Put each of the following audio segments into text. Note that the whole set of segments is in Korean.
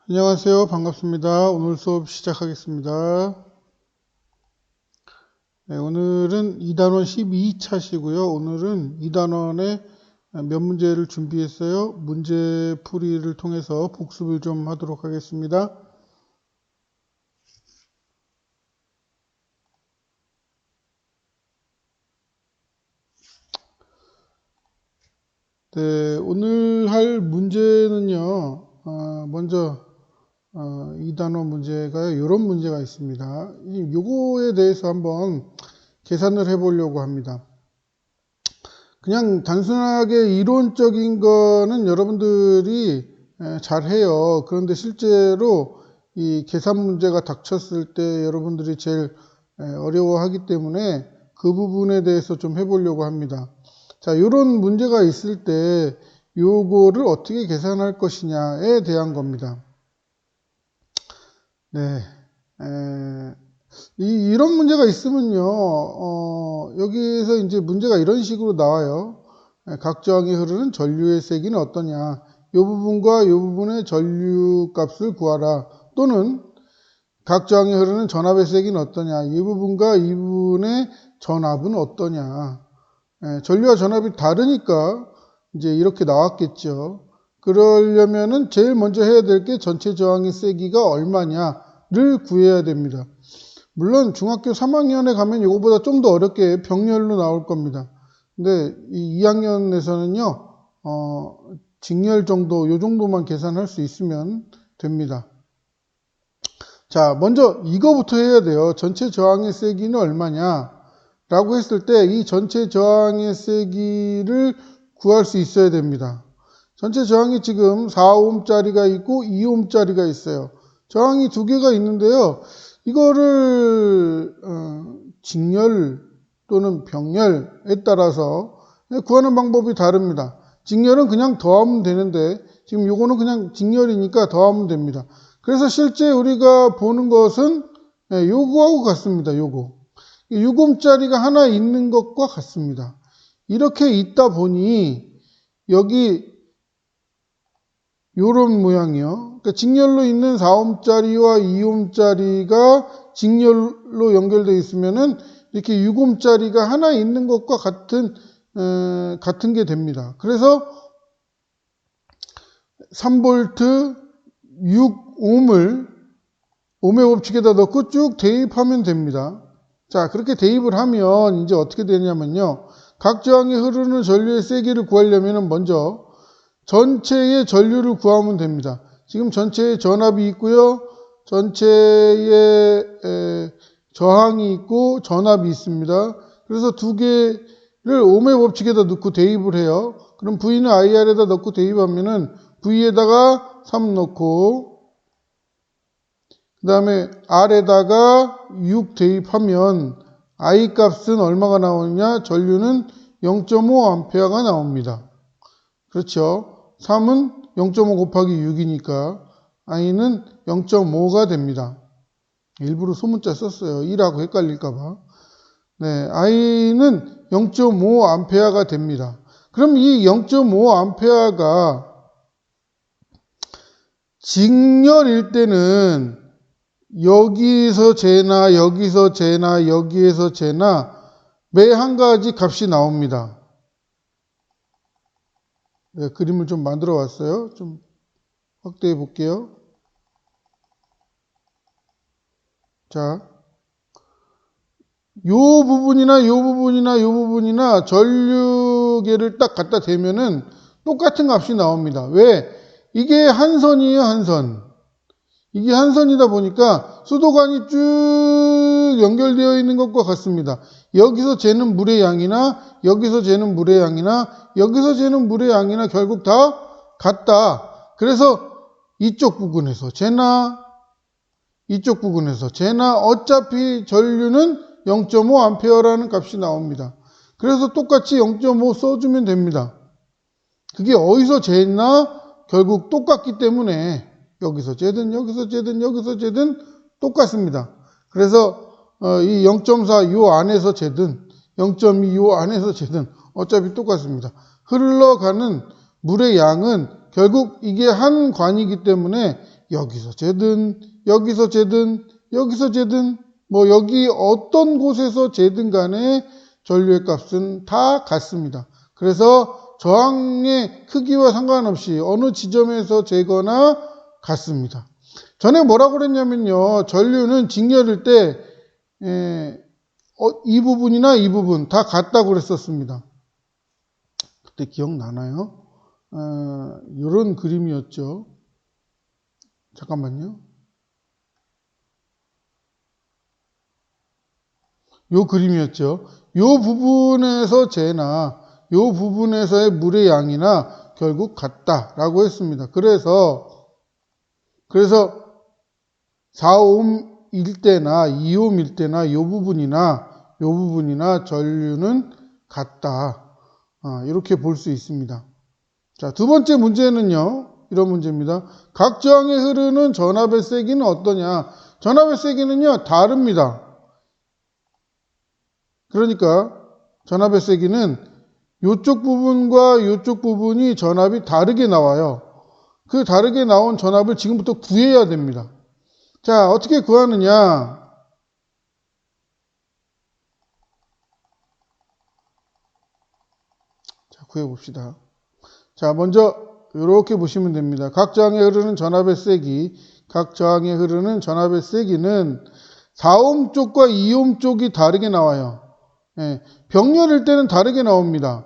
안녕하세요. 반갑습니다. 오늘 수업 시작하겠습니다. 네, 오늘은 2단원 12차시고요. 오늘은 2단원의 몇 문제를 준비했어요. 문제 풀이를 통해서 복습을 좀 하도록 하겠습니다. 네, 오늘 할 문제는요. 먼저 2단원 문제가 이런 문제가 있습니다. 요거에 대해서 한번 계산을 해보려고 합니다. 그냥 단순하게 이론적인 거는 여러분들이 잘해요. 그런데 실제로 이 계산 문제가 닥쳤을 때 여러분들이 제일 어려워하기 때문에 그 부분에 대해서 좀 해보려고 합니다. 자, 이런 문제가 있을 때 요거를 어떻게 계산할 것이냐에 대한 겁니다. 네. 이런 문제가 있으면요, 여기에서 이제 문제가 이런 식으로 나와요. 각 저항이 흐르는 전류의 세기는 어떠냐. 이 부분과 이 부분의 전류 값을 구하라. 또는 각 저항이 흐르는 전압의 세기는 어떠냐. 이 부분과 이 부분의 전압은 어떠냐. 전류와 전압이 다르니까 이제 이렇게 나왔겠죠. 그러려면은 제일 먼저 해야 될 게 전체 저항의 세기가 얼마냐를 구해야 됩니다. 물론 중학교 3학년에 가면 이거보다 좀 더 어렵게 병렬로 나올 겁니다. 근데 이 2학년에서는요, 직렬 정도, 요 정도만 계산할 수 있으면 됩니다. 자, 먼저 이거부터 해야 돼요. 전체 저항의 세기는 얼마냐? 라고 했을 때 이 전체 저항의 세기를 구할 수 있어야 됩니다. 전체 저항이 지금 4ohm짜리가 있고 2ohm짜리가 있어요. 저항이 두 개가 있는데요. 이거를 직렬 또는 병렬에 따라서 구하는 방법이 다릅니다. 직렬은 그냥 더하면 되는데 지금 요거는 그냥 직렬이니까 더하면 됩니다. 그래서 실제 우리가 보는 것은 요거하고 같습니다. 요거 6ohm짜리가 하나 있는 것과 같습니다. 이렇게 있다 보니 여기 요런 모양이요. 그러니까 직렬로 있는 4ohm짜리와 2ohm짜리가 직렬로 연결되어 있으면은 이렇게 6ohm짜리가 하나 있는 것과 같은 게 됩니다. 그래서 3V 6ohm을 ohm의 법칙에다 넣고 쭉 대입하면 됩니다. 자, 그렇게 대입을 하면 이제 어떻게 되냐면요. 각 저항에 흐르는 전류의 세기를 구하려면 먼저 전체의 전류를 구하면 됩니다. 지금 전체에 전압이 있고요. 전체에 저항이 있고 전압이 있습니다. 그래서 두 개를 ohm의 법칙에다 넣고 대입을 해요. 그럼 V는 IR에다 넣고 대입하면은 V에다가 3 넣고 그 다음에 R에다가 6 대입하면 I 값은 얼마가 나오느냐? 전류는 0.5A가 나옵니다. 그렇죠? 3은 0.5 곱하기 6이니까 I는 0.5가 됩니다. 일부러 소문자 썼어요. 1하고 헷갈릴까봐. 네, I는 0.5A가 됩니다. 그럼 이 0.5A가 직렬일 때는 여기서 재나 여기서 재나 여기에서 재나 매 한 가지 값이 나옵니다. 네, 그림을 좀 만들어 왔어요. 좀 확대해 볼게요. 자, 요 부분이나 요 부분이나 요 부분이나 전류계를 딱 갖다 대면은 똑같은 값이 나옵니다. 왜? 이게 한 선이에요, 한 선. 이게 한 선이다 보니까 수도관이 쭉 연결되어 있는 것과 같습니다. 여기서 재는 물의 양이나 여기서 재는 물의 양이나 여기서 재는 물의 양이나 결국 다 같다. 그래서 이쪽 부분에서 재나 이쪽 부분에서 재나 어차피 전류는 0.5A라는 값이 나옵니다. 그래서 똑같이 0.5 써주면 됩니다. 그게 어디서 재나 결국 똑같기 때문에 여기서 재든 여기서 재든 여기서 재든 똑같습니다. 그래서 이 0.4 요 안에서 재든 0.2 요 안에서 재든 어차피 똑같습니다. 흘러가는 물의 양은 결국 이게 한 관이기 때문에 여기서 재든 여기서 재든 여기서 재든 뭐 여기 어떤 곳에서 재든 간에 전류의 값은 다 같습니다. 그래서 저항의 크기와 상관없이 어느 지점에서 재거나 같습니다. 전에 뭐라고 그랬냐면요. 전류는 직렬일 때 이 부분이나 이 부분 다 같다고 그랬었습니다. 그때 기억나나요? 이런 그림이었죠. 잠깐만요. 요 그림이었죠. 요 부분에서 재나 요 부분에서의 물의 양이나 결국 같다라고 했습니다. 그래서 4옴일 때나 2옴일 때나 요 부분이나 전류는 같다. 이렇게 볼 수 있습니다. 자, 두 번째 문제는요. 이런 문제입니다. 각 저항에 흐르는 전압의 세기는 어떠냐? 전압의 세기는요. 다릅니다. 그러니까 전압의 세기는 이쪽 부분과 이쪽 부분이 전압이 다르게 나와요. 그 다르게 나온 전압을 지금부터 구해야 됩니다. 자, 어떻게 구하느냐? 자, 구해봅시다. 자, 먼저 이렇게 보시면 됩니다. 각 저항에 흐르는 전압의 세기는 4옴 쪽과 2옴 쪽이 다르게 나와요. 병렬일 때는 다르게 나옵니다.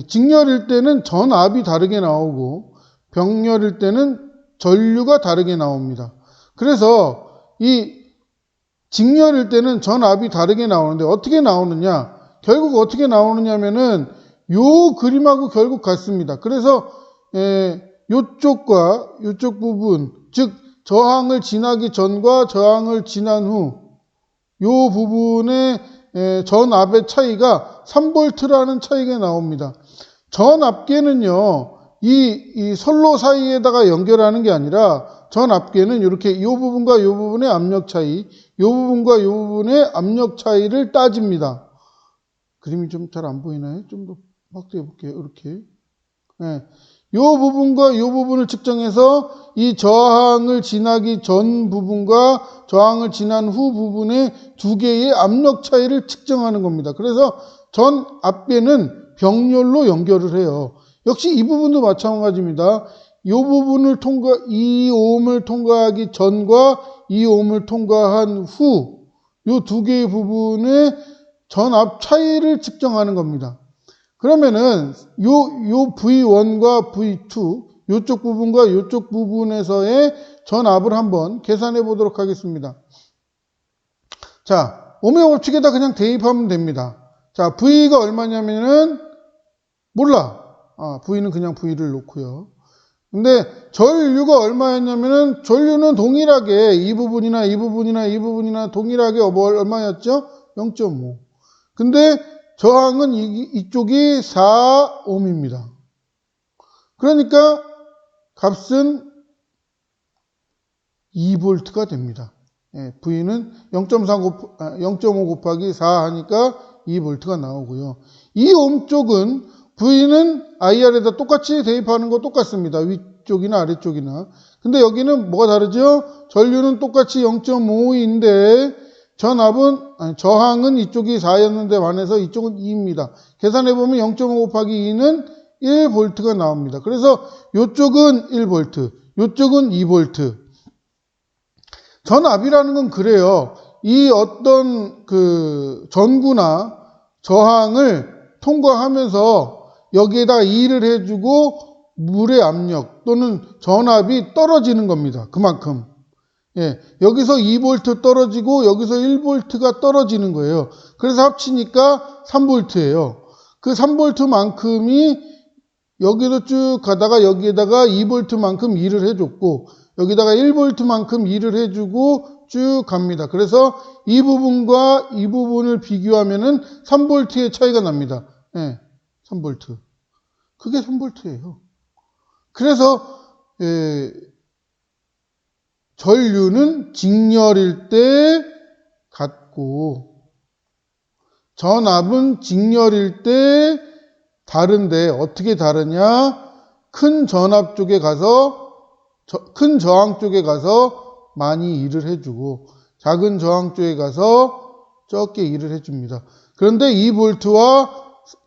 직렬일 때는 전압이 다르게 나오고 병렬일 때는 전류가 다르게 나옵니다. 그래서 이 직렬일 때는 전압이 다르게 나오는데 어떻게 나오느냐? 결국 어떻게 나오느냐면은 요 그림하고 결국 같습니다. 그래서 요쪽과 요쪽 부분, 즉 저항을 지나기 전과 저항을 지난 후 요 부분의 전압의 차이가 3V라는 차이가 나옵니다. 전압계는요, 이 선로 사이에다가 연결하는 게 아니라 전압계는 이렇게 이 부분과 이 부분의 압력 차이, 이 부분과 이 부분의 압력 차이를 따집니다. 그림이 좀 잘 안 보이나요? 좀 더 확대해 볼게요. 이렇게. 이 부분과 이 부분을 측정해서 이 저항을 지나기 전 부분과 저항을 지난 후 부분의 두 개의 압력 차이를 측정하는 겁니다. 그래서 전 앞배는 병렬로 연결을 해요. 역시 이 부분도 마찬가지입니다. 이 부분을 이 오음을 통과하기 전과 이 오음을 통과한 후 이 두 개의 부분의 전압 차이를 측정하는 겁니다. 그러면은 요 V1과 V2 요쪽 부분과 요쪽 부분에서의 전압을 한번 계산해 보도록 하겠습니다. 자, 오음의 법칙에다 그냥 대입하면 됩니다. 자, V가 얼마냐면은 몰라. V는 그냥 V를 놓고요. 근데 전류가 얼마였냐면은 전류는 동일하게 이 부분이나 동일하게 얼마였죠? 0.5. 근데 저항은 이쪽이 4옴입니다. 그러니까 값은 2V가 됩니다. V는 0.5 곱하기 4 하니까 2V가 나오고요. 이 옴 쪽은 V는 IR에다 똑같이 대입하는 거 똑같습니다. 위쪽이나 아래쪽이나. 근데 여기는 뭐가 다르죠? 전류는 똑같이 0.5인데 저항은 이쪽이 4였는데 반해서 이쪽은 2입니다. 계산해보면 0.5 곱하기 2는 1V가 나옵니다. 그래서 이쪽은 1V, 이쪽은 2V. 전압이라는 건 그래요. 이 어떤 전구나 저항을 통과하면서 여기에다 2를 해주고 물의 압력 또는 전압이 떨어지는 겁니다. 그만큼. 여기서 2V 떨어지고 여기서 1V가 떨어지는 거예요. 그래서 합치니까 3V예요. 그 3V만큼이 여기로 쭉 가다가 여기에다가 2V만큼 일을 해줬고 여기다가 1V만큼 일을 해주고 쭉 갑니다. 그래서 이 부분과 이 부분을 비교하면은 3V의 차이가 납니다. 3V. 그게 3V예요. 그래서 전류는 직렬일 때 같고 전압은 직렬일 때 다른데 어떻게 다르냐? 큰 전압 쪽에 가서 큰 저항 쪽에 가서 많이 일을 해주고 작은 저항 쪽에 가서 적게 일을 해줍니다. 그런데 2V와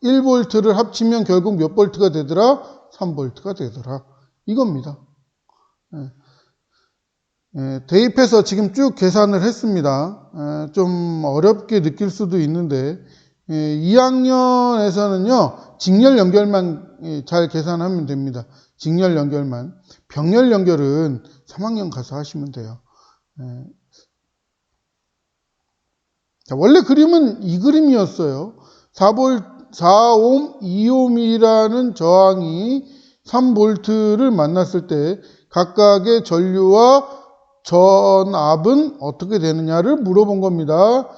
1V를 합치면 결국 몇 볼트가 되더라? 3V가 되더라. 이겁니다. 대입해서 지금 쭉 계산을 했습니다. 좀 어렵게 느낄 수도 있는데 2학년에서는요 직렬 연결만 잘 계산하면 됩니다. 직렬 연결만. 병렬 연결은 3학년 가서 하시면 돼요. 자, 원래 그림은 이 그림이었어요. 4옴, 2옴이라는 저항이 3V를 만났을 때 각각의 전류와 전압은 어떻게 되느냐를 물어본 겁니다.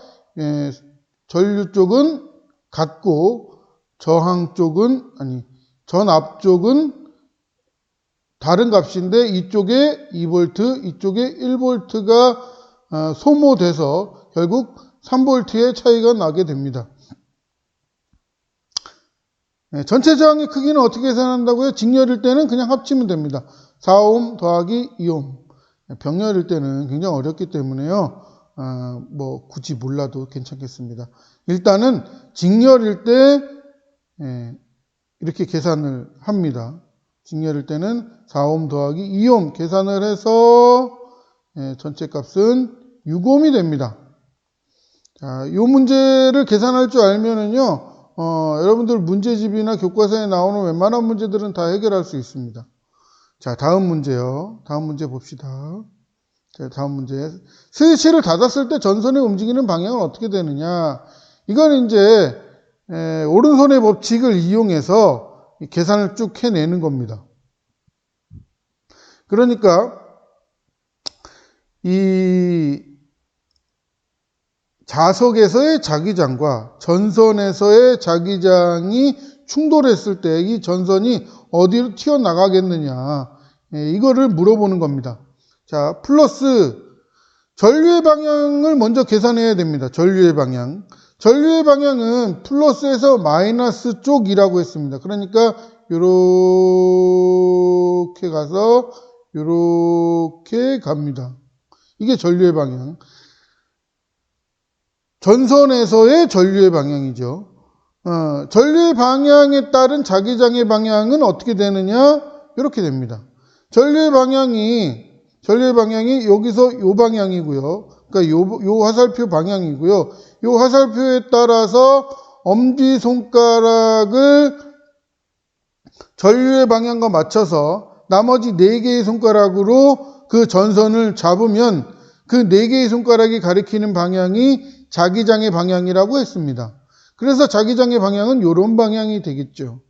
전류 쪽은 같고 저항 쪽은 전압 쪽은 다른 값인데 이쪽에 2V, 이쪽에 1V가 소모돼서 결국 3V의 차이가 나게 됩니다. 전체 저항의 크기는 어떻게 계산한다고요? 직렬일 때는 그냥 합치면 됩니다. 4옴 더하기 2옴. 병렬일 때는 굉장히 어렵기 때문에요. 뭐 굳이 몰라도 괜찮겠습니다. 일단은 직렬일 때 이렇게 계산을 합니다. 직렬일 때는 4옴 더하기 2옴 계산을 해서 전체 값은 6옴이 됩니다. 자, 이 문제를 계산할 줄 알면은요, 여러분들 문제집이나 교과서에 나오는 웬만한 문제들은 다 해결할 수 있습니다. 자, 다음 문제요. 다음 문제 봅시다. 자, 다음 문제. 스위치를 닫았을 때 전선의 움직이는 방향은 어떻게 되느냐? 이건 이제 오른손의 법칙을 이용해서 계산을 쭉 해내는 겁니다. 그러니까 이 자석에서의 자기장과 전선에서의 자기장이 충돌했을 때 이 전선이 어디로 튀어나가겠느냐, 이거를 물어보는 겁니다. 자, 플러스 전류의 방향을 먼저 계산해야 됩니다. 전류의 방향. 전류의 방향은 플러스에서 마이너스 쪽이라고 했습니다. 그러니까 이렇게 가서 이렇게 갑니다. 이게 전류의 방향. 전선에서의 전류의 방향이죠. 전류의 방향에 따른 자기장의 방향은 어떻게 되느냐? 이렇게 됩니다. 전류의 방향이 여기서 요 방향이고요. 그러니까 요 화살표 방향이고요. 요 화살표에 따라서 엄지손가락을 전류의 방향과 맞춰서 나머지 4개의 손가락으로 그 전선을 잡으면 그 4개의 손가락이 가리키는 방향이 자기장의 방향이라고 했습니다. 그래서 자기장의 방향은 이런 방향이 되겠죠.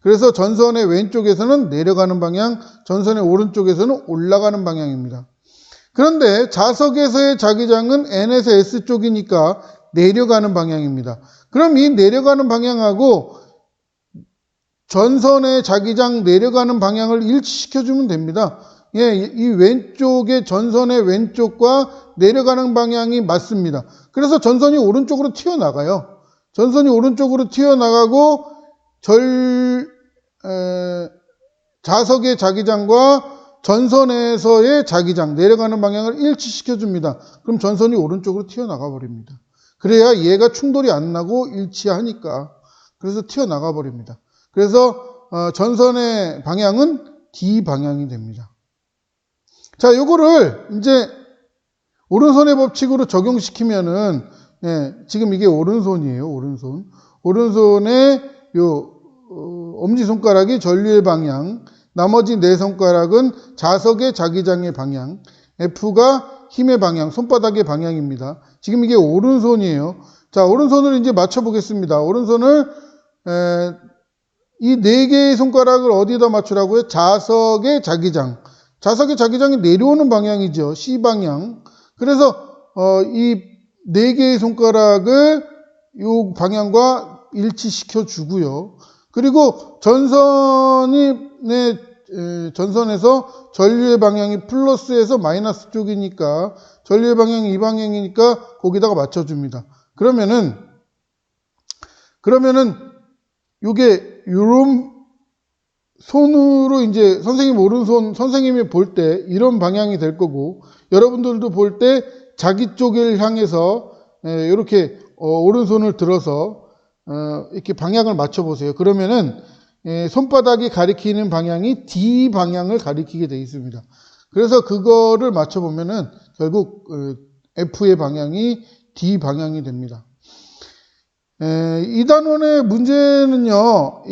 그래서 전선의 왼쪽에서는 내려가는 방향, 전선의 오른쪽에서는 올라가는 방향입니다. 그런데 자석에서의 자기장은 N에서 S 쪽이니까 내려가는 방향입니다. 그럼 이 내려가는 방향하고 전선의 자기장 내려가는 방향을 일치시켜주면 됩니다. 이 왼쪽의 전선의 왼쪽과 내려가는 방향이 맞습니다. 그래서 전선이 오른쪽으로 튀어나가요. 전선이 오른쪽으로 튀어나가고 자석의 자기장과 전선에서의 자기장, 내려가는 방향을 일치시켜 줍니다. 그럼 전선이 오른쪽으로 튀어나가 버립니다. 그래야 얘가 충돌이 안 나고 일치하니까. 그래서 튀어나가 버립니다. 그래서 전선의 방향은 D 방향이 됩니다. 자, 요거를 이제 오른손의 법칙으로 적용시키면은, 지금 이게 오른손이에요. 오른손의 엄지손가락이 전류의 방향, 나머지 4손가락은 자석의 자기장의 방향, F가 힘의 방향, 손바닥의 방향입니다. 지금 이게 오른손이에요. 자, 오른손을 이제 맞춰보겠습니다. 오른손을 이 4개의 손가락을 어디다 맞추라고요? 자석의 자기장. 자석의 자기장이 내려오는 방향이죠. C방향. 그래서 이 4개의 손가락을 이 방향과 일치시켜 주고요. 그리고 전선에서 전류의 방향이 플러스에서 마이너스 쪽이니까 전류의 방향이 이 방향이니까 거기다가 맞춰줍니다. 그러면은 요게 요런 손으로 이제 선생님 오른손 선생님이 볼 때 이런 방향이 될 거고, 여러분들도 볼 때 자기 쪽을 향해서 이렇게 오른손을 들어서 이렇게 방향을 맞춰 보세요. 그러면은 손바닥이 가리키는 방향이 D 방향을 가리키게 되어 있습니다. 그래서 그거를 맞춰 보면은 결국 F의 방향이 D 방향이 됩니다. 이 단원의 문제는요,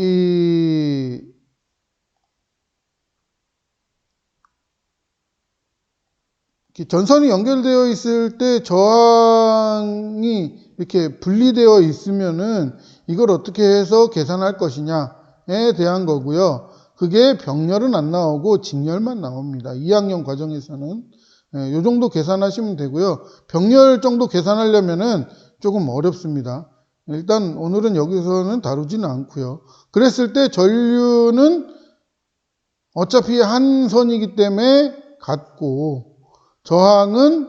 전선이 연결되어 있을 때 저항이 이렇게 분리되어 있으면은 이걸 어떻게 해서 계산할 것이냐에 대한 거고요. 그게 병렬은 안 나오고 직렬만 나옵니다. 2학년 과정에서는 이 정도 계산하시면 되고요. 병렬 정도 계산하려면은 조금 어렵습니다. 일단 오늘은 여기서는 다루지는 않고요. 그랬을 때 전류는 어차피 한 선이기 때문에 같고, 저항은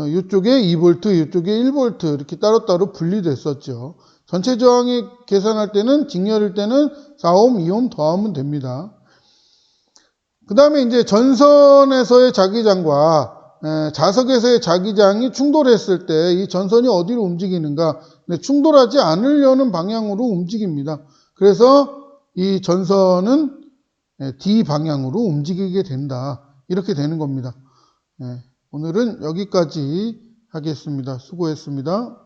이쪽에 2V, 이쪽에 1V 이렇게 따로따로 분리됐었죠. 전체 저항이 계산할 때는 직렬일 때는 4오hm, 2오hm 더하면 됩니다. 그 다음에 이제 전선에서의 자기장과 자석에서의 자기장이 충돌했을 때 이 전선이 어디로 움직이는가? 충돌하지 않으려는 방향으로 움직입니다. 그래서 이 전선은 D 방향으로 움직이게 된다. 이렇게 되는 겁니다. 오늘은 여기까지 하겠습니다. 수고했습니다.